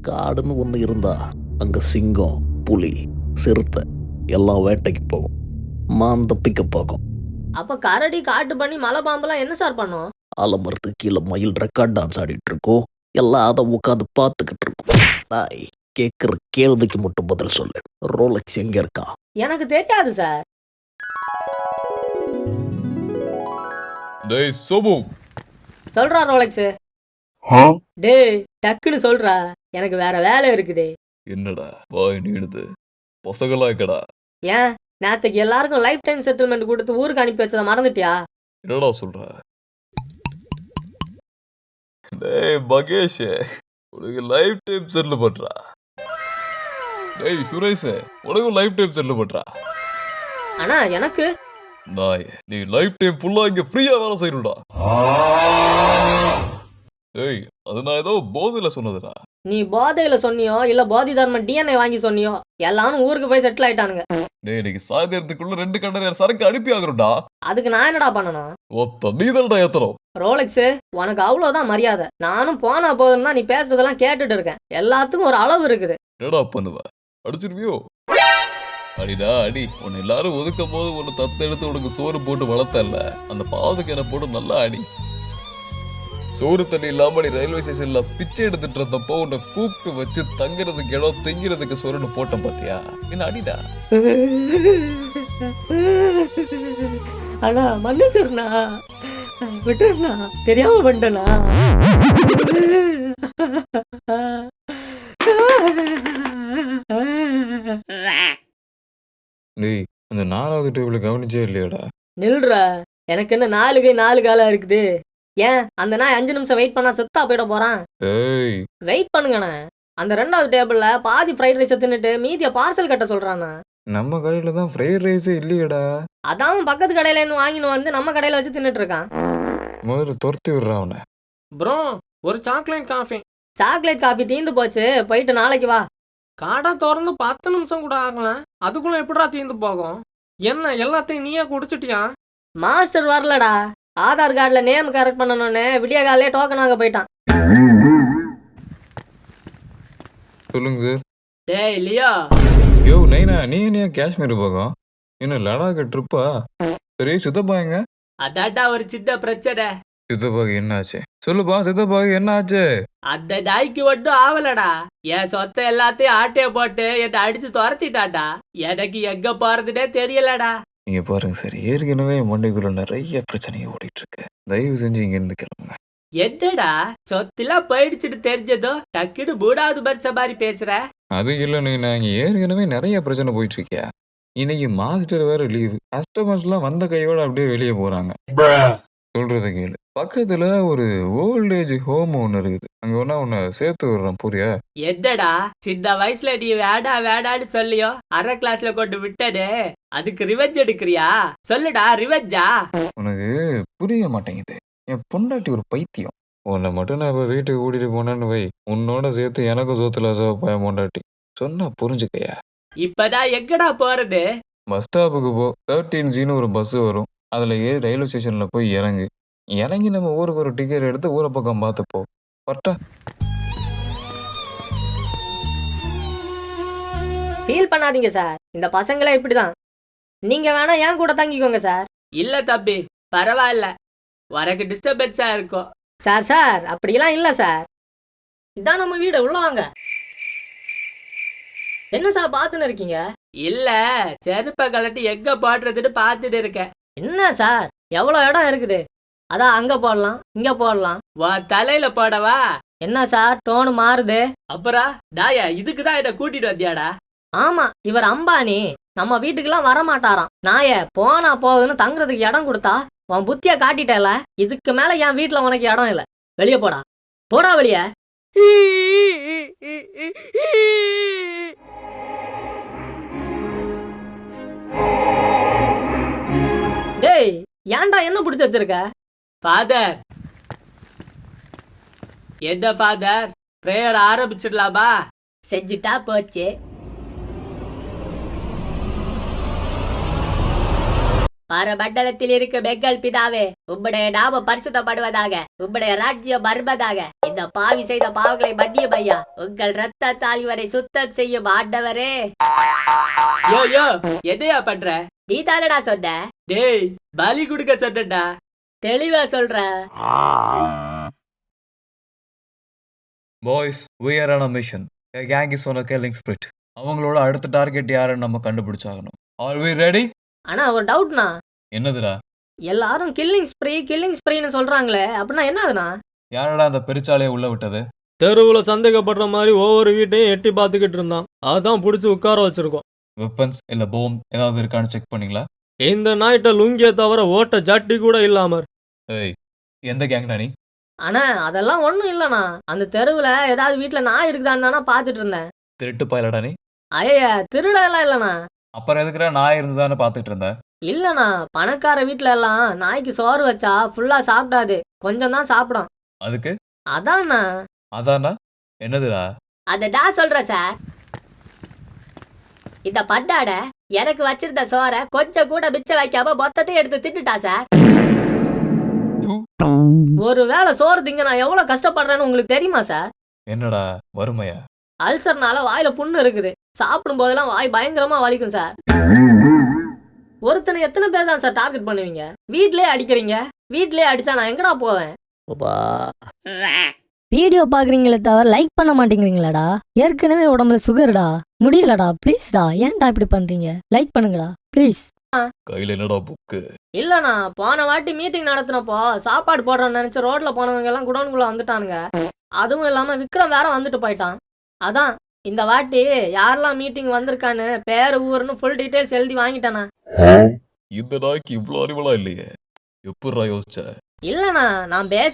காடுன்னு ஒன்று இருந்தா அங்கே சிங்கம், புலி, சிறுத்தை எல்லாம் வேட்டைக்கு போகும். மான் தப்பிக்க போகும். அப்ப கரடி, காட்டு பண்ணி, மலை பாம்புலாம் என்ன சார் பண்ணும்? ஆலமரத்துக்கு கீழே மயில் ரெக்கார்ட் டான்ஸ் ஆடிட்டு இருக்கோம். எல்லாம் அதை உட்காந்து பார்த்துக்கிட்டு இருக்கோம். நாய் கேட்குற கேள்விக்கு மட்டும் பதில் சொல்லு. ரோலெக்ஸ் எங்க இருக்கா? எனக்கு தெரியாது சார். டேய் சோமு, சொல்றா ரோலெக்ஸ். டேய் டக்குன்னு சொல்றா, எனக்கு வேற வேலை இருக்குது. என்னடா வாய் நீடுது? பசங்களா இருக்கடா. ஏன் நேத்துக்கு எல்லாருக்கும் லைஃப் டைம் செட்டில்மெண்ட் கொடுத்து ஊருக்கு அனுப்பி வச்சதை மறந்துட்டியா? என்னடா சொல்ற? டேய் மகேஷ், உனக்கு லைஃப் டைம் செட்டில் பண்றா. டேய் சுரேஷ், உனக்கும் லைஃப் டைம் செட்டில் பண்றா. ஆனா எனக்கு நாய், நீ லைஃப் டைம் ஃபுல்லா இங்க ஃப்ரீயா வேலை செய்யணும்டா. டேய் அது நான் ஏதோ போதையில சொன்னதுடா. நீ போதையில சொன்னியோ இல்ல போதி தர்மன் டிஎன்ஏ வாங்கி சொன்னியோ, எல்லாரும் ஊருக்கு போய் செட்டில் ஆயிட்டானுங்க. டேய் இன்னைக்கு சாயந்தரத்துக்குள்ள 2 கண்டனர் சரக்கு அனுப்பி ஆகணும்டா. அதுக்கு நான் என்னடா பண்ணணும்? ஒத்த நீதான்டா ஏத்தணும். ரோலெக்ஸ், உனக்கு அவ்வளவுதான் மரியாதை. நானும் போனா போதும் தான் நீ பேசுறதெல்லாம் கேட்டுட்டு இருக்கேன். எல்லாத்துக்கும் ஒரு அளவு இருக்குது. என்னடா பண்ணுவ? அடிச்சிருவியோ? அடிடா அடி. உன்னை எல்லாரும் ஒதுக்கும் போது உன்னை தத்தெடுத்து உனக்கு சோறு போட்டு வளர்த்தல்ல, அந்த பாவத்துக்கு என்ன போட்டு நல்லா அடி. சோறு தண்ணி இல்லாம நீ ரயில்வே ஸ்டேஷன்ல பிச்சை எடுத்துட்டு இருந்தப்போ உன்னை கூப்பிட்டு வச்சு தங்குறதுக்கு இடம், திங்கிறதுக்கு சோறுன்னு போட்டேன் பாத்தியா? என்ன அடிடா. அண்ணா மன்னிச்சிருண்ணா, விட்டுருண்ணா, தெரியாம பண்ணிட்டேண்ணா. டேய் அந்த 4வது டேபிள் கவனிச்சே இல்லையாடா? நில்ற, எனக்கு என்ன 4 கை 4 காலா இருக்குது? ஏன் அந்த நாய் 5 நிமிஷம் வெயிட் பண்ணா செத்தா போயிட போறான்? ஏய் வெயிட் பண்ணுங்கண்ணே. அந்த 2வது டேபிள்ல பாதி ஃப்ரைட் ரைஸ் தின்னுட்டு மீதிய பார்சல் கட்ட சொல்றானா. நம்ம கடையில தான் ஃப்ரைட் ரைஸே இல்லையடா. அதான் பக்கத்து கடையில இருந்து வாங்கின்னு வந்து நம்ம கடையில வச்சு தின்னுட்டு இருக்கான். முதல்ல துரத்தி விடுறா அவனை. ப்ரோ ஒரு சாக்லேட் காஃபி. சாக்லேட் காஃபி தீந்து போச்சு, போயிட்டு நாளைக்கு வா. கடை திறந்து 10 நிமிஷம் கூட ஆகல, அதுக்குள்ள எப்படிடா தீர்ந்து போகும்? என்ன எல்லாத்தையும் நீயே குடிச்சிட்டியா? மாஸ்டர் வரலடா. ஆதார் கார்டுல நேம் கரெக்ட் பண்ணணும்னு விடிய காலையிலே டோக்கன் வாங்க போயிட்டான். சொல்லுங்க சார். டேய் லியோ. யோ நைனா, நீ என்ன காஷ்மீர் போகும்? என்ன லடாக் ட்ரிப்பா? சரி சித்தப்பாங்க? அதாட்டா ஒரு சின்ன பிரச்சனை. சித்தப்பாக்கு என்ன ஆச்சு? சொல்லுப்பா, சித்தப்பாக்கு என்ன ஆச்சு? அந்த நாய்க்கு ஒன்றும் ஆவலடா. என் சொத்தை எல்லாத்தையும் ஆட்டைய போட்டு என்னை அடிச்சு துரத்திட்டாடா. எனக்கு எங்க போறதுன்னே தெரியலடா. நீங்க பாருங்க சார், ஏற்கனவே மண்டைக்குள்ள நிறைய பிரச்சனையை ஓடிட்டு இருக்கு. தயவு செஞ்சு இங்க இருந்து கிளம்புங்க. என்னடா சொத்தெல்லாம் போயிடுச்சுன்னு தெரிஞ்சதோ டக்குன்னு 3வது வருஷம் மாதிரி பேசுற? அது இல்லைன்னு நாங்க ஏற்கனவே நிறைய பிரச்சனை போயிட்டு இருக்கியா. இன்னைக்கு மாஸ்டர் வேற லீவு. கஸ்டமர்ஸ்லாம் வந்த கையோட அப்படியே வெளியே போறாங்க. சொல்றத கேளு. பக்கத்துல ஒரு ஓல்ட் ஏஜ் ஹோம் ஒன்று இருக்குது. அங்க ஒன்னா உன்னை சேர்த்து விடுறேன், புரியா? என்னடா சின்ன வயசுல நீ வேடா வேடான்னு சொல்லியோ அரை கிளாஸ்ல கொண்டு விட்டது, அதுக்கு ரிவெஞ்ச் எடுக்கிறியா? சொல்லுடா, ரிவெஞ்சா? உனக்கு புரிய மாட்டேங்குது. என் பொண்டாட்டி ஒரு பைத்தியம். உன்னை மட்டும் நான் இப்ப வீட்டுக்கு கூட்டிட்டு போனேன்னு வை, உன்னோட சேர்த்து எனக்கும் சோத்துல சவப்பாய பொண்டாட்டி. சொன்னா புரிஞ்சுக்கையா? இப்பதான் எங்கடா போறது? பஸ் ஸ்டாப்புக்கு போ. 13Gன்னு ஒரு பஸ் வரும். அதுல ஏறி ரயில்வே ஸ்டேஷன்ல போய் இறங்கு. இறங்கி நம்ம ஊருக்கு ஒரு டிக்கெட் எடுத்து ஊரை பக்கம் பார்த்து போ. கரெக்டா? ஃபீல் பண்ணாதீங்க சார், இந்த பசங்களே இப்படிதான். நீங்க வேணா என் கூட தங்கிக்கோங்க சார். இல்ல தம்பி, பரவாயில்ல, உனக்கு டிஸ்டர்பன்ஸா இருக்கும். சார் சார் அப்படிலாம் இல்ல சார். இதான் நம்ம வீடு, உள்ள வாங்க. என்ன சார் பாத்துன்னு இருக்கீங்க? இல்ல, செருப்ப கலட்டி எங்க போடுறதுன்னு பாத்துட்டு இருக்கேன். என்ன சார், எவ்வளவு இடம் இருக்குது? அதான் அங்க போடலாம், இங்க போடலாம். வா தலையில போடவா? என்ன சார் டோனு மாறுது? அப்புறம் டாயா, இதுக்குதான் என்ன கூட்டிட்டு வந்தியாடா? ஆமா, இவர் அம்பானி நம்ம வீட்டுக்கெல்லாம் வரமாட்டாராம். நாய போனா போகுதுன்னு தங்குறதுக்கு இடம் கொடுத்தா உன் புத்திய காட்டிட்டல. இதுக்கு மேல என் வீட்டுல உனக்கு இடம் இல்ல. வெளியே போடா, போடா வெளிய. டேய் ஏன்டா என்ன பிடிச்சு வச்சிருக்க? ஃபாதர். என்ன ஃபாதர், பிரேயர் ஆரம்பிச்சிடலாமா? செஞ்சுட்டா போச்சு. பரமண்டலத்தில் இருக்கும் எங்கள் பிதாவே, உம்முடைய நாமம் பரிசுத்தப்படுவதாக, உம்முடைய ராஜ்யம் வருவதாக. இந்த பாவி செய்த பாவங்களை மன்னிய பையா. உங்கள் ரத்த தாலிவரை சுத்தம் செய்யும் ஆண்டவரே. யோ யோ எதையா பண்ற? நீ தானடா சொன்ன. டேய் பலி கொடுக்க சொன்னடா. தெளிவா சொல்ற. Boys we are on a mission. A gang is on a killing spree. அவங்களோட அடுத்த டார்கெட் யாருன்னு நம்ம கண்டுபிடிச்சாகணும். Are we ready? ஆனா ஒரு டவுட்னா, என்னதுடா? எல்லாரும் கில்லிங் ஸ்ப்ரீன்னு சொல்றாங்களே, அப்படின்னா என்னதுண்ணா? யாரடா அந்த பெருச்சாலையை உள்ள விட்டது? தெருவுல சந்தேகப்படுற மாதிரி ஒவ்வொரு வீட்டையும் எட்டி பார்த்துக்கிட்டு இருந்தான். அதான் பிடிச்சி உட்கார வச்சிருக்கோம். வெப்பன்ஸ் இல்ல போம் ஏதாவது இருக்கான்னு செக் பண்ணீங்களா? இந்த நாய்ட்ட லுங்கிய தவிர ஓட்ட ஜட்டி கூட இல்லாம. ஏய், எந்த கேங்டா நீ? ஆனா அதெல்லாம் ஒண்ணும் இல்லண்ணா. அந்த தெருவுல ஏதாவது வீட்டுல நாய் இருக்குதான்னு தானே பாத்துட்டு இருந்தேன். திருட்டு பயலடா நீ? ஐயா, திருட எல்லாம் இல்லண்ணா. அப்புறம் எதுக்குடா நாய் இருந்ததான்னு பாத்துட்டு இருந்த? இல்லண்ணா, பணக்கார வீட்டுல எல்லாம் நாய்க்கு சோறு வச்சா ஃபுல்லா சாப்பிடாது, கொஞ்சம் தான் சாப்பிடும். அதுக்கு அதான்ண்ணா. அதானா என்னதுடா? அததான் சொல்றேன் சார். இந்த பண்டாட எனக்கு வச்சிருந்த சோற கொஞ்சம் கூட மிச்சம் வைக்காம மொத்தத்தையும் எடுத்து தின்னுட்டா சார். ஒருவேளை சோறு திங்க நான் எவ்வளவு கஷ்டப்படுறேன்னு உங்களுக்கு தெரியுமா சார்? என்னடா வறுமையா? அல்சர்னால வாயில புண்ணு இருக்குது. சாப்பிடும் போதெல்லாம் வாய் பயங்கரமா வலிக்கும் சார். ஒருத்தனை எத்தனை பேர் தான் சார் டார்கெட் பண்ணுவீங்க? வீட்லயே அடிக்கிறீங்க. வீட்லயே அடிச்சா நான் எங்கடா போவேன்? வீடியோ பாக்குறீங்களே தவிர லைக் பண்ண மாட்டேங்கிறீங்களாடா? ஏற்கனவே உடம்புல சுகர்டா, முடியலடா. ப்ளீஸ்டா, ஏன்டா இப்படி பண்றீங்க? லைக் பண்ணுங்கடா ப்ளீஸ். கையில என்னடா புக்கு? இல்லண்ணா, போன வாட்டி மீட்டிங் நடத்தினப்போ சாப்பாடு போடுறோம்னு நினைச்சு ரோட்ல போனவங்க எல்லாம் குடோனுக்குள்ள வந்துட்டானுங்க. அதுவும் இல்லாம விக்ரம் வேற வந்துட்டு போயிட்டான். அதான் இந்த வாட்டி யாரெல்லாம் மீட்டிங் வந்திருக்கான்னு பேரு ஊருன்னு ஃபுல் டீடைல்ஸ் எழுதி வாங்கிட்டானா. இந்த நாய்க்கு இவ்வளவு அறிவலா இல்லையே, எப்படிடா யோசிச்ச? இல்லண்ணா, நான்